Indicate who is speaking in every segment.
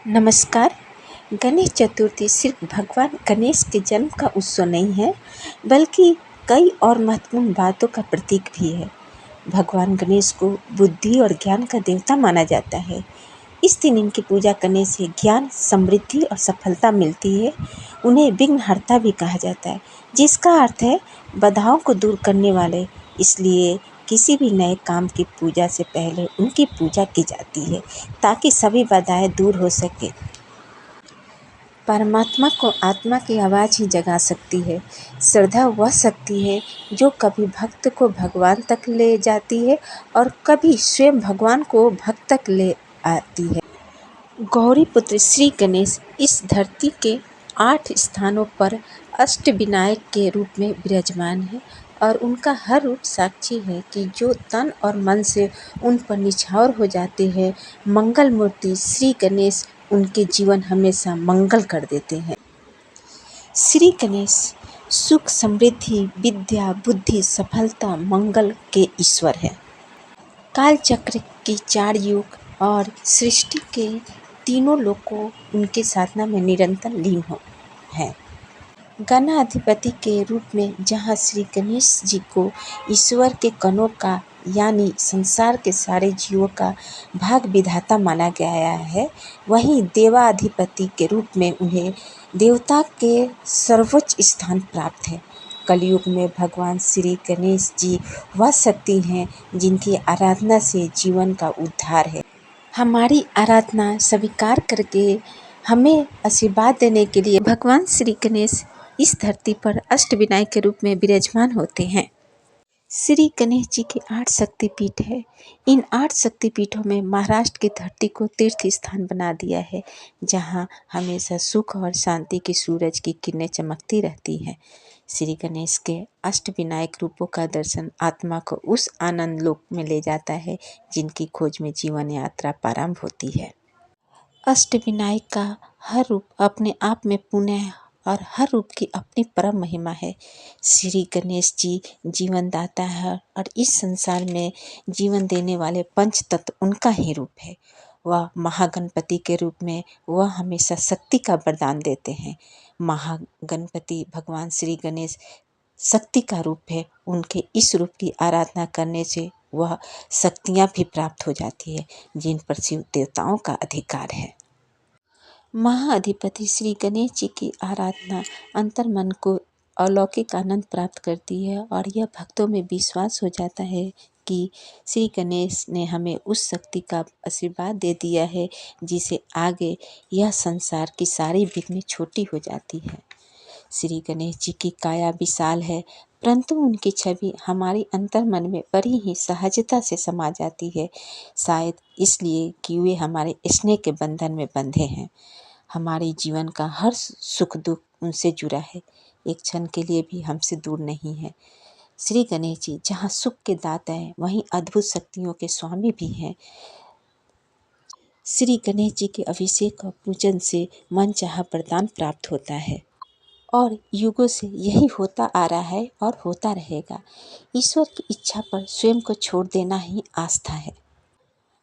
Speaker 1: नमस्कार। गणेश चतुर्थी सिर्फ भगवान गणेश के जन्म का उत्सव नहीं है, बल्कि कई और महत्वपूर्ण बातों का प्रतीक भी है। भगवान गणेश को बुद्धि और ज्ञान का देवता माना जाता है। इस दिन इनकी पूजा करने से ज्ञान, समृद्धि और सफलता मिलती है। उन्हें विघ्नहर्ता भी कहा जाता है, जिसका अर्थ है बाधाओं को दूर करने वाले। इसलिए किसी भी नए काम की पूजा से पहले उनकी पूजा की जाती है, ताकि सभी बाधाएं दूर हो सके। परमात्मा को आत्मा की आवाज़ ही जगा सकती है। श्रद्धा वह शक्ति है जो कभी भक्त को भगवान तक ले जाती है और कभी स्वयं भगवान को भक्त तक ले आती है। गौरी पुत्र श्री गणेश इस धरती के 8 स्थानों पर अष्टविनायक के रूप में विराजमान है और उनका हर रूप साक्षी है कि जो तन और मन से उन पर निछावर हो जाते हैं। मंगल मूर्ति श्री गणेश उनके जीवन हमेशा मंगल कर देते हैं। श्री गणेश सुख, समृद्धि, विद्या, बुद्धि, सफलता, मंगल के ईश्वर है। काल चक्र की 4 युग और सृष्टि के तीनों लोकों उनके साधना में निरंतर लीन है। गणाधिपति के रूप में जहाँ श्री गणेश जी को ईश्वर के कणों का यानी संसार के सारे जीवों का भाग विधाता माना गया है, वहीं देवाधिपति के रूप में उन्हें देवता के सर्वोच्च स्थान प्राप्त है। कलयुग में भगवान श्री गणेश जी वह शक्ति हैं जिनकी आराधना से जीवन का उद्धार है। हमारी आराधना स्वीकार करके हमें आशीर्वाद देने के लिए भगवान श्री गणेश इस धरती पर अष्टविनायक के रूप में विराजमान होते हैं। श्री गणेश जी के 8 शक्तिपीठ है। इन 8 शक्तिपीठों में महाराष्ट्र की धरती को तीर्थ स्थान बना दिया है, जहां हमेशा सुख और शांति की सूरज की किरणें चमकती रहती हैं। श्री गणेश के अष्टविनायक रूपों का दर्शन आत्मा को उस आनंद लोक में ले जाता है जिनकी खोज में जीवन यात्रा प्रारंभ होती है। अष्टविनायक का हर रूप अपने आप में पुण्य है और हर रूप की अपनी परम महिमा है। श्री गणेश जी जीवन दाता है और इस संसार में जीवन देने वाले पंच तत्व उनका ही रूप है। वह महागणपति के रूप में वह हमेशा शक्ति का वरदान देते हैं। महागणपति भगवान श्री गणेश शक्ति का रूप है। उनके इस रूप की आराधना करने से वह शक्तियाँ भी प्राप्त हो जाती है जिन पर शिव देवताओं का अधिकार है। महाअधिपति श्री गणेश जी की आराधना अंतर मन को अलौकिक आनंद प्राप्त करती है और यह भक्तों में विश्वास हो जाता है कि श्री गणेश ने हमें उस शक्ति का आशीर्वाद दे दिया है जिसे आगे यह संसार की सारी विघ्न छोटी हो जाती है। श्री गणेश जी की काया विशाल है, परंतु उनकी छवि हमारी अंतर मन में बड़ी ही सहजता से समा जाती है, शायद इसलिए कि वे हमारे स्नेह के बंधन में बंधे हैं। हमारे जीवन का हर सुख दुख उनसे जुड़ा है, एक क्षण के लिए भी हमसे दूर नहीं है। श्री गणेश जी जहाँ सुख के दाता हैं, वहीं अद्भुत शक्तियों के स्वामी भी हैं। श्री गणेश जी के अभिषेक और पूजन से मन चाहा वरदान प्राप्त होता है और युगों से यही होता आ रहा है और होता रहेगा। ईश्वर की इच्छा पर स्वयं को छोड़ देना ही आस्था है।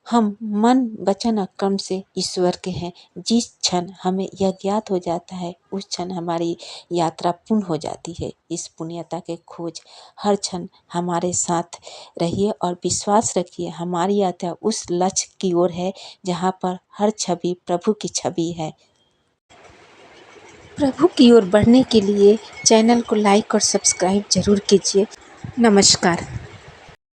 Speaker 1: हम मन, वचन और कर्म से ईश्वर के हैं। जिस क्षण हमें यह ज्ञात हो जाता है, उस क्षण हमारी यात्रा पूर्ण हो जाती है। इस पुण्यता के खोज हर क्षण हमारे साथ रहिए और विश्वास रखिए, हमारी यात्रा उस लक्ष्य की ओर है जहाँ पर हर छवि प्रभु की छवि है। प्रभु की ओर बढ़ने के लिए चैनल को लाइक और सब्सक्राइब जरूर कीजिए। नमस्कार।